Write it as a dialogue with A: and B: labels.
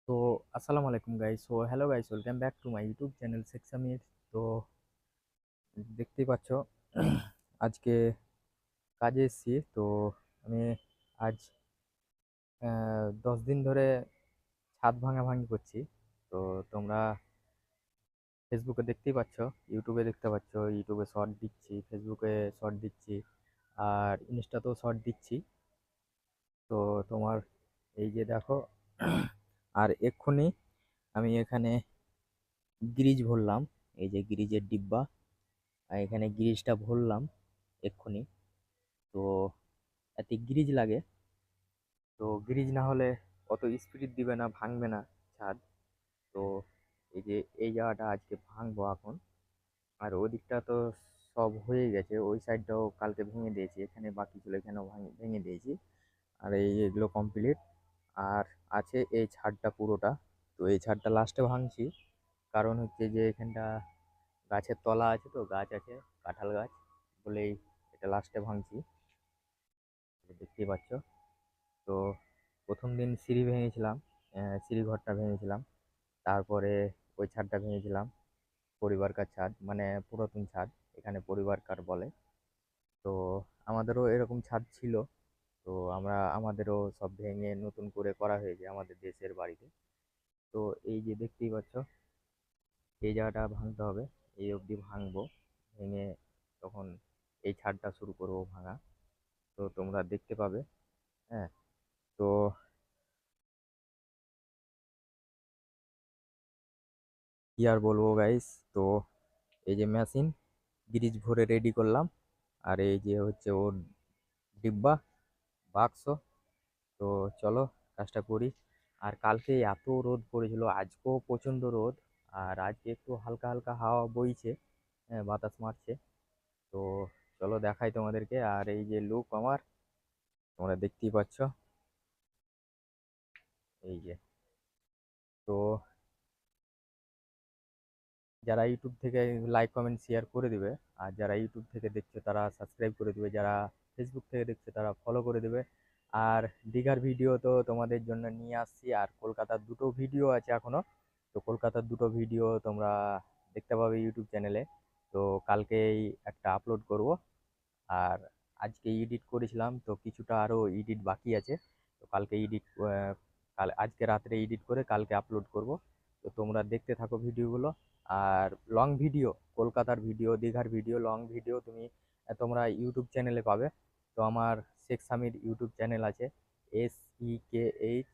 A: তো আসসালামু আলাইকুম guys. Hello guys, welcome back to my YouTube channel Sheikh Samir. তো দেখতেই পাচ্ছ আজকে কাজে এসেছি। তো আমি আজ 10 দিন ধরে ছাদ ভাঙাভাঙি করছি। তো তোমরা ফেসবুকে দেখতেই পাচ্ছ, ইউটিউবে দেখতে পাচ্ছ, ইউটিউবে শর্ট দিচ্ছি, ফেসবুকে শর্ট দিচ্ছি, আর ইনস্টাতেও শর্ট দিচ্ছি। তো তোমার এই যে দেখো, আর এক্ষুনি আমি এখানে গ্রিজ ভরলাম। এই যে গ্রিজের ডিব্বা, আর এখানে গ্রিজটা ভরলাম এক্ষুনি। তো এতে গ্রিজ লাগে। তো গ্রিজ না হলে অত স্পিড দিবে না, ভাঙবে না ছাদ। তো এই যে এই জায়গাটা আজকে ভাঙবো এখন। আর ওদিকটা তো সব হয়ে গেছে, ওই সাইডটাও কালকে ভেঙে দিয়েছি, এখানে বাকি ছিল এখানেও ভেঙে দিয়েছি। আর এগুলো কমপ্লিট। আর আছে এই ছাদটা পুরোটা। তো এই ছাদটা লাস্টে ভাঙছি, কারণ হচ্ছে যে এখানটা গাছের তলা আছে, তো গাছ আছে, কাঁঠাল গাছ বলেই এটা লাস্টে ভাঙছি। দেখতেই পাচ্ছ। তো প্রথম দিন সিঁড়ি ভেঙেছিলাম, সিঁড়ি ঘরটা ভেঙেছিলাম। তারপরে ওই ছাদটা ভেঙেছিলাম, পরিবার কার ছাদ, মানে পুরাতন ছাদ, এখানে পরিবার কার বলে। তো আমাদেরও এরকম ছাদ ছিল। তো আমাদেরও সব ভেঙে নতুন করে করা হয়েছে আমাদের দেশের বাড়িতে। তো এই যে দেখতেই পাচ্ছ, এই জায়গাটা ভাঙতে হবে, এই অবধি ভাঙবো। ভেঙে তখন এই ছাদটা শুরু করবো ভাঙা। তো তোমরা দেখতে পাবে। হ্যাঁ। তো কি আর বলবো গাইস। তো এই যে মেশিন, গ্রিজ ভরে রেডি করলাম। আর এই যে হচ্ছে ওর ডিব্বা, বাক্স। তো চলো কাজটা করি। আর কালকে এত রোদ পড়েছিল, আজকেও প্রচণ্ড রোদ। আর আজকে একটু হালকা হালকা হাওয়া বইছে, হ্যাঁ, বাতাস মারছে। তো চলো দেখাই তোমাদেরকে। আর এই যে লুক আমার, তোমরা দেখতেই পাচ্ছ। এই যে, তো যারা ইউটিউব থেকে লাইক কমেন্ট শেয়ার করে দিবে, আর যারা ইউটিউব থেকে দেখছে তারা সাবস্ক্রাইব করে দিবে, যারা ফেসবুক থেকে দেখছে তারা ফলো করে দেবে। আর দীঘার ভিডিও তো তোমাদের জন্য নিয়ে আসছি, আর কলকাতার দুটো ভিডিও আছে এখনো। তো কলকাতার দুটো ভিডিও তোমরা দেখতে পাবে ইউটিউব চ্যানেলে। তো কালকেই একটা আপলোড করব। আর আজকে এডিট করেছিলাম, তো কিছুটা আরও এডিট বাকি আছে। তো কালকে এডিট, কাল আজকে রাত্রে এডিট করে কালকে আপলোড করব। তো তোমরা দেখতে থাকো ভিডিওগুলো। আর লং ভিডিও, কলকাতার ভিডিও, দীঘার ভিডিও, লং ভিডিও তুমি তোমরা ইউটিউব চ্যানেলে পাবে। তো আমার শেখ সামির ইউটিউব চ্যানেল আছে, SEKHSAM।